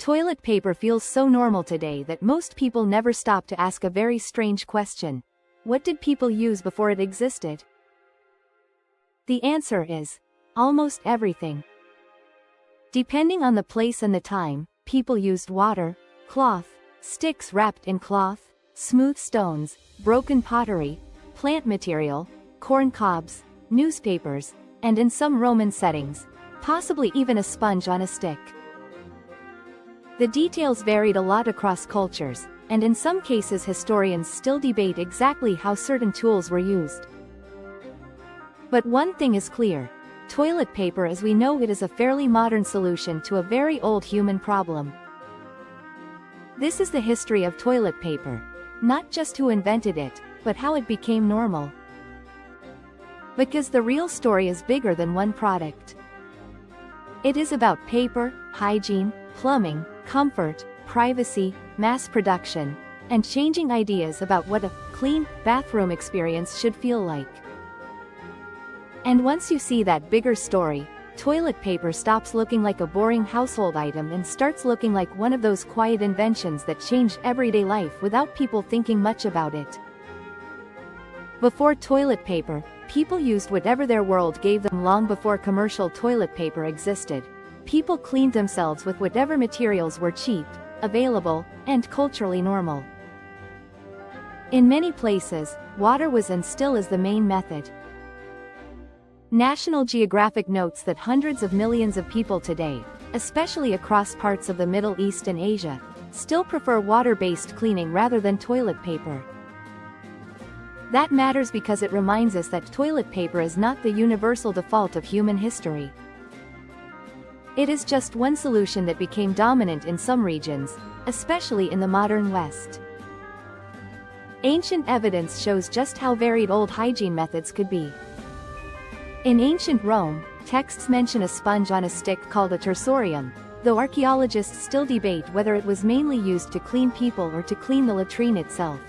Toilet paper feels so normal today that most people never stop to ask a very strange question. What did people use before it existed? The answer is almost everything. Depending on the place and the time, people used water, cloth, sticks wrapped in cloth, smooth stones, broken pottery, plant material, corn cobs, newspapers, and in some Roman settings, possibly even a sponge on a stick. The details varied a lot across cultures, and in some cases historians still debate exactly how certain tools were used. But one thing is clear: toilet paper as we know it is a fairly modern solution to a very old human problem. This is the history of toilet paper. Not just who invented it, but how it became normal. Because the real story is bigger than one product. It is about paper, hygiene, plumbing, comfort, privacy, mass production, and changing ideas about what a clean bathroom experience should feel like. And once you see that bigger story, toilet paper stops looking like a boring household item and starts looking like one of those quiet inventions that changed everyday life without people thinking much about it. Before toilet paper, people used whatever their world gave them. Long before commercial toilet paper existed, people cleaned themselves with whatever materials were cheap, available, and culturally normal. In many places, water was and still is the main method. National Geographic notes that hundreds of millions of people today, especially across parts of the Middle East and Asia, still prefer water-based cleaning rather than toilet paper. That matters because it reminds us that toilet paper is not the universal default of human history. It is just one solution that became dominant in some regions, especially in the modern West. Ancient evidence shows just how varied old hygiene methods could be. In ancient Rome, texts mention a sponge on a stick called a tersorium, though archaeologists still debate whether it was mainly used to clean people or to clean the latrine itself.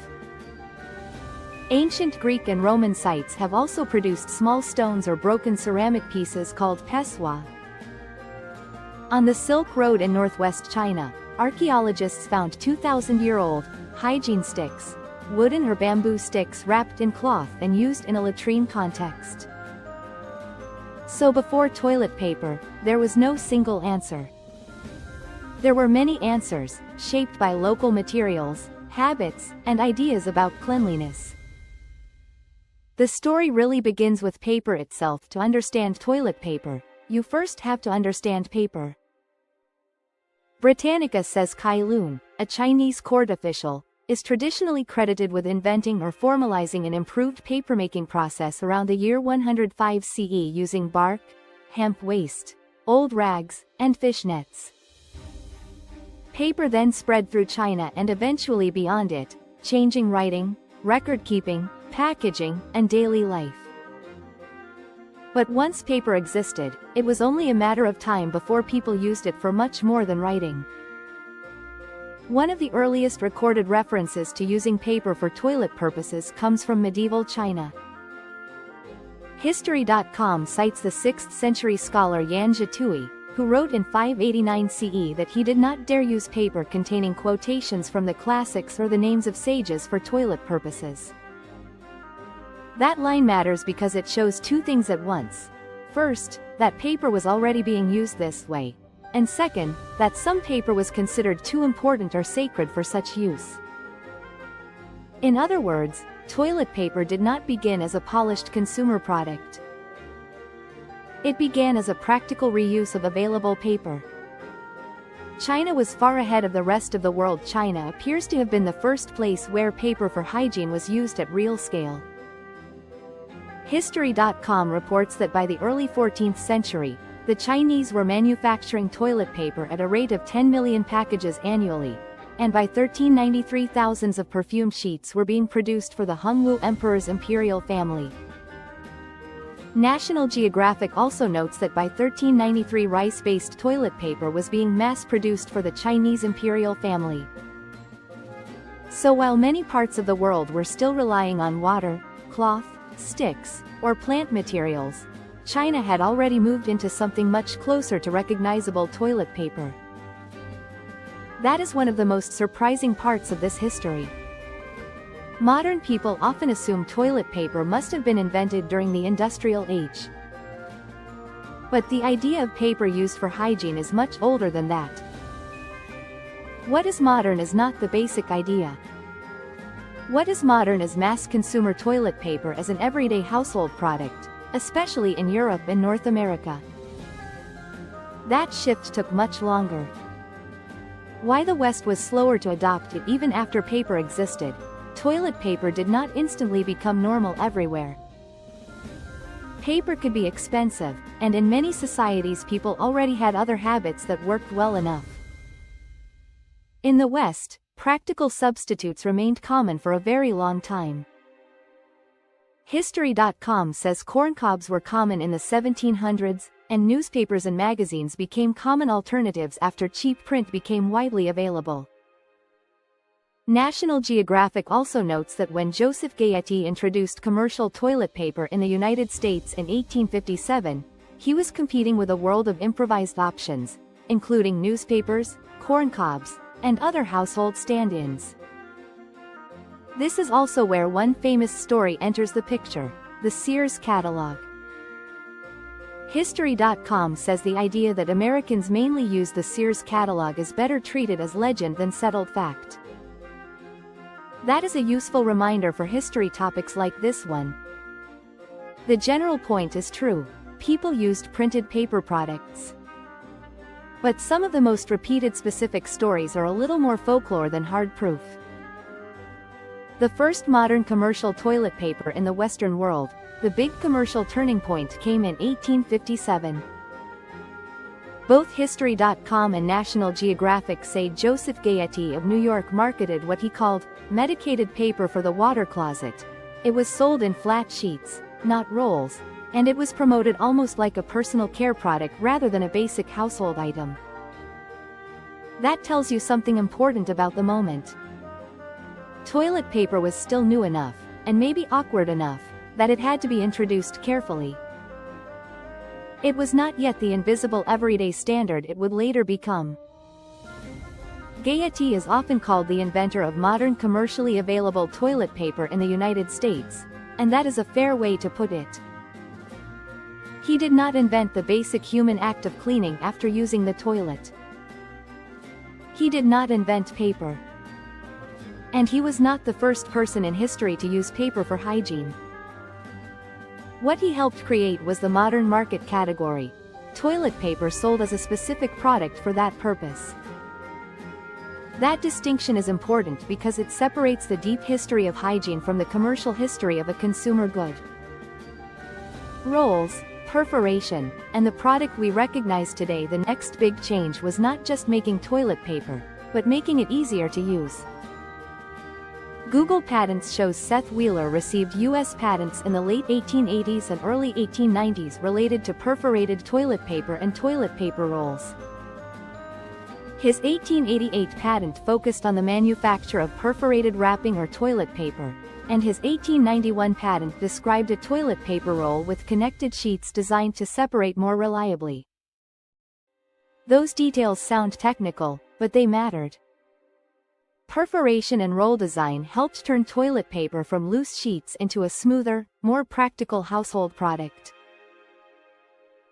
Ancient Greek and Roman sites have also produced small stones or broken ceramic pieces called pessoa. On the Silk Road in northwest China, archaeologists found 2,000-year-old hygiene sticks, wooden or bamboo sticks wrapped in cloth and used in a latrine context. So before toilet paper, there was no single answer. There were many answers, shaped by local materials, habits, and ideas about cleanliness. The story really begins with paper itself. To understand toilet paper, you first have to understand paper. Britannica says Kai Lun, a Chinese court official, is traditionally credited with inventing or formalizing an improved papermaking process around the year 105 CE using bark, hemp waste, old rags, and fish nets. Paper then spread through China and eventually beyond it, changing writing, record-keeping, packaging, and daily life. But once paper existed, it was only a matter of time before people used it for much more than writing. One of the earliest recorded references to using paper for toilet purposes comes from medieval China. History.com cites the 6th century scholar Yan Zhetui, who wrote in 589 CE that he did not dare use paper containing quotations from the classics or the names of sages for toilet purposes. That line matters because it shows two things at once. First, that paper was already being used this way. And second, that some paper was considered too important or sacred for such use. In other words, toilet paper did not begin as a polished consumer product. It began as a practical reuse of available paper. China was far ahead of the rest of the world. China appears to have been the first place where paper for hygiene was used at real scale. History.com reports that by the early 14th century, the Chinese were manufacturing toilet paper at a rate of 10 million packages annually, and by 1393 thousands of perfume sheets were being produced for the Hongwu Emperor's imperial family. National Geographic also notes that by 1393 rice-based toilet paper was being mass-produced for the Chinese imperial family. So while many parts of the world were still relying on water, cloth, sticks, or plant materials, China had already moved into something much closer to recognizable toilet paper. That is one of the most surprising parts of this history. Modern people often assume toilet paper must have been invented during the industrial age. But the idea of paper used for hygiene is much older than that. What is modern is not the basic idea. What is modern is mass consumer toilet paper as an everyday household product, especially in Europe and North America. That shift took much longer. Why the West was slower to adopt it even after paper existed. Toilet paper did not instantly become normal everywhere. Paper could be expensive, and in many societies people already had other habits that worked well enough. In the West, practical substitutes remained common for a very long time. History.com says corncobs were common in the 1700s, and newspapers and magazines became common alternatives after cheap print became widely available. National Geographic also notes that when Joseph Gayetty introduced commercial toilet paper in the United States in 1857, he was competing with a world of improvised options, including newspapers, corncobs, and other household stand-ins. This is also where one famous story enters the picture, the Sears catalog. History.com says the idea that Americans mainly use the Sears catalog is better treated as legend than settled fact. That is a useful reminder for history topics like this one. The general point is true, people used printed paper products. But some of the most repeated specific stories are a little more folklore than hard proof. The first modern commercial toilet paper in the Western world, the big commercial turning point came in 1857. Both History.com and National Geographic say Joseph Gayetty of New York marketed what he called medicated paper for the water closet. It was sold in flat sheets, not rolls, and it was promoted almost like a personal care product rather than a basic household item. That tells you something important about the moment. Toilet paper was still new enough, and maybe awkward enough, that it had to be introduced carefully. It was not yet the invisible everyday standard it would later become. Gayetty is often called the inventor of modern commercially available toilet paper in the United States, and that is a fair way to put it. He did not invent the basic human act of cleaning after using the toilet. He did not invent paper. And he was not the first person in history to use paper for hygiene. What he helped create was the modern market category, toilet paper sold as a specific product for that purpose. That distinction is important because it separates the deep history of hygiene from the commercial history of a consumer good. Rolls, perforation, and the product we recognize today. The next big change was not just making toilet paper, but making it easier to use. Google patents shows Seth Wheeler received U.S. patents in the late 1880s and early 1890s related to perforated toilet paper and toilet paper rolls. His 1888 patent focused on the manufacture of perforated wrapping or toilet paper, and his 1891 patent described a toilet paper roll with connected sheets designed to separate more reliably. Those details sound technical, but they mattered. Perforation and roll design helped turn toilet paper from loose sheets into a smoother, more practical household product.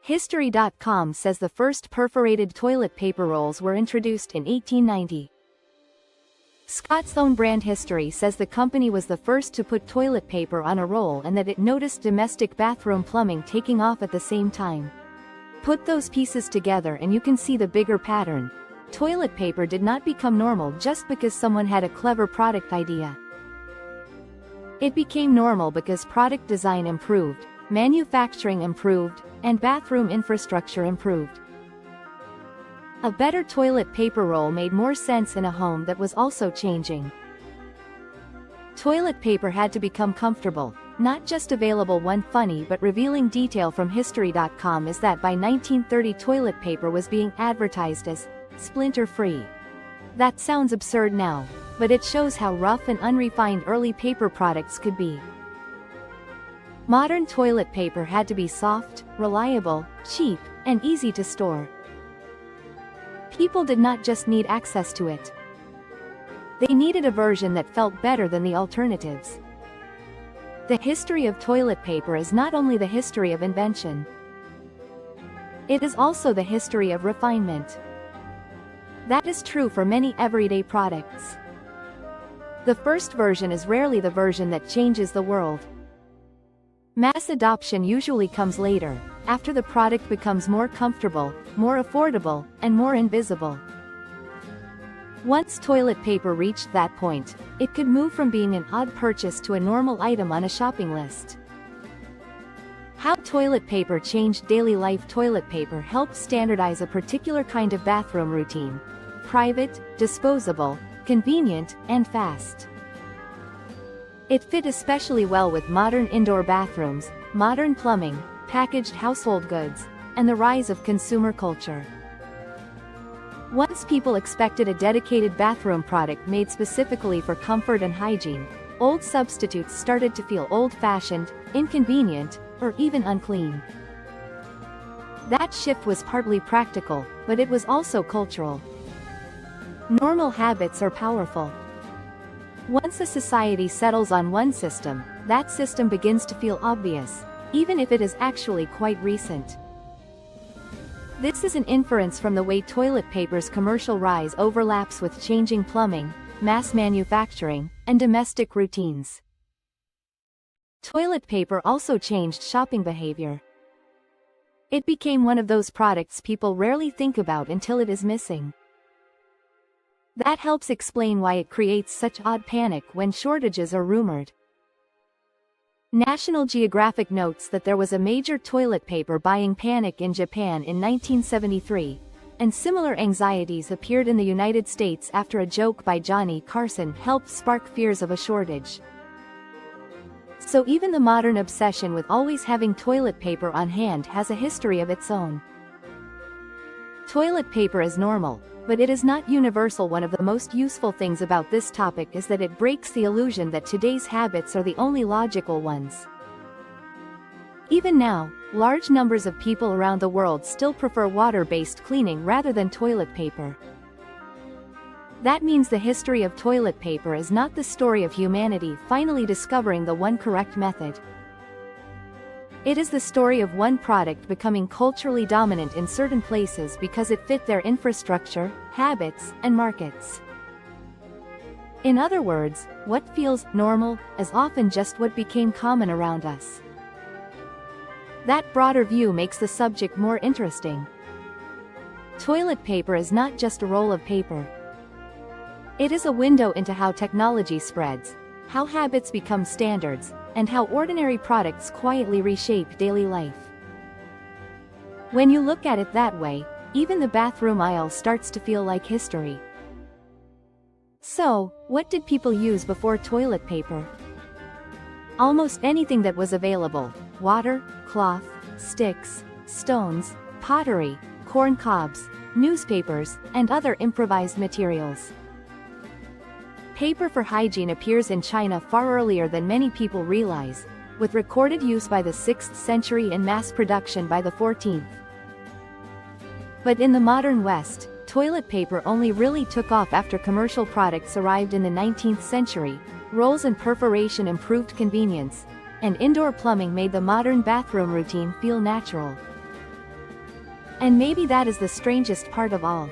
History.com says the first perforated toilet paper rolls were introduced in 1890. Scott's own brand History says the company was the first to put toilet paper on a roll and that it noticed domestic bathroom plumbing taking off at the same time. Put those pieces together and you can see the bigger pattern. Toilet paper did not become normal just because someone had a clever product idea. It became normal because product design improved, manufacturing improved, and bathroom infrastructure improved. A better toilet paper roll made more sense in a home that was also changing. Toilet paper had to become comfortable, not just available. One funny but revealing detail from History.com is that by 1930 toilet paper was being advertised as splinter-free. That sounds absurd now, but it shows how rough and unrefined early paper products could be. Modern toilet paper had to be soft, reliable, cheap, and easy to store. People did not just need access to it. They needed a version that felt better than the alternatives. The history of toilet paper is not only the history of invention. It is also the history of refinement. That is true for many everyday products. The first version is rarely the version that changes the world. Mass adoption usually comes later, after the product becomes more comfortable, more affordable, and more invisible. Once toilet paper reached that point, it could move from being an odd purchase to a normal item on a shopping list. How toilet paper changed daily life. Toilet paper helped standardize a particular kind of bathroom routine: private, disposable, convenient, and fast. It fit especially well with modern indoor bathrooms, modern plumbing, packaged household goods, and the rise of consumer culture. Once people expected a dedicated bathroom product made specifically for comfort and hygiene, old substitutes started to feel old-fashioned, inconvenient, or even unclean. That shift was partly practical, but it was also cultural. Normal habits are powerful. Once a society settles on one system, that system begins to feel obvious, even if it is actually quite recent. This is an inference from the way toilet paper's commercial rise overlaps with changing plumbing, mass manufacturing, and domestic routines. Toilet paper also changed shopping behavior. It became one of those products people rarely think about until it is missing. That helps explain why it creates such odd panic when shortages are rumored. National Geographic notes that there was a major toilet paper buying panic in Japan in 1973, and similar anxieties appeared in the United States after a joke by Johnny Carson helped spark fears of a shortage. So even the modern obsession with always having toilet paper on hand has a history of its own. Toilet paper is normal, but it is not universal. One of the most useful things about this topic is that it breaks the illusion that today's habits are the only logical ones. Even now, large numbers of people around the world still prefer water-based cleaning rather than toilet paper. That means the history of toilet paper is not the story of humanity finally discovering the one correct method. It is the story of one product becoming culturally dominant in certain places because it fit their infrastructure, habits, and markets. In other words, what feels normal is often just what became common around us. That broader view makes the subject more interesting. Toilet paper is not just a roll of paper. It is a window into how technology spreads, how habits become standards, and how ordinary products quietly reshape daily life. When you look at it that way, even the bathroom aisle starts to feel like history. So, what did people use before toilet paper? Almost anything that was available: water, cloth, sticks, stones, pottery, corn cobs, newspapers, and other improvised materials. Paper for hygiene appears in China far earlier than many people realize, with recorded use by the 6th century and mass production by the 14th. But in the modern West, toilet paper only really took off after commercial products arrived in the 19th century, rolls and perforation improved convenience, and indoor plumbing made the modern bathroom routine feel natural. And maybe that is the strangest part of all.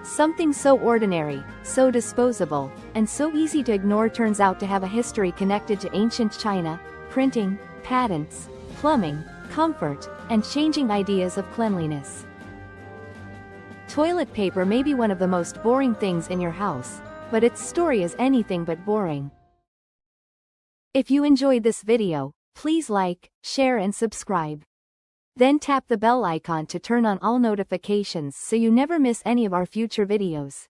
Something so ordinary, so disposable, and so easy to ignore turns out to have a history connected to ancient China, printing, patents, plumbing, comfort, and changing ideas of cleanliness. Toilet paper may be one of the most boring things in your house, but its story is anything but boring. If you enjoyed this video, please like, share and subscribe. Then tap the bell icon to turn on all notifications so you never miss any of our future videos.